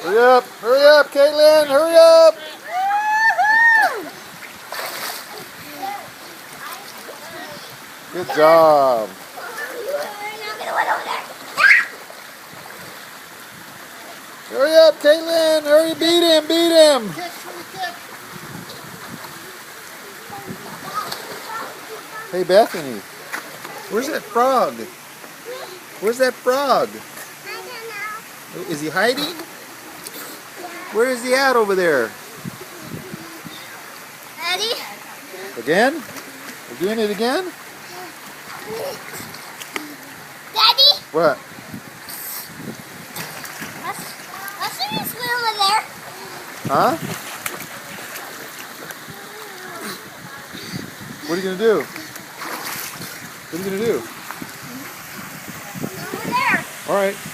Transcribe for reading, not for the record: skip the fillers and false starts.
Hurry up, Caitlin, hurry up! Good job. Hurry up, Caitlin, hurry, beat him, beat him! Hey, Bethany, where's that frog? Where's that frog? I don't know. Is he hiding? Where is he at over there? Eddie? Again? We're doing it again? Daddy? What? Let's see you swim over there. Huh? What are you going to do? What are you going to do? Over there. All right.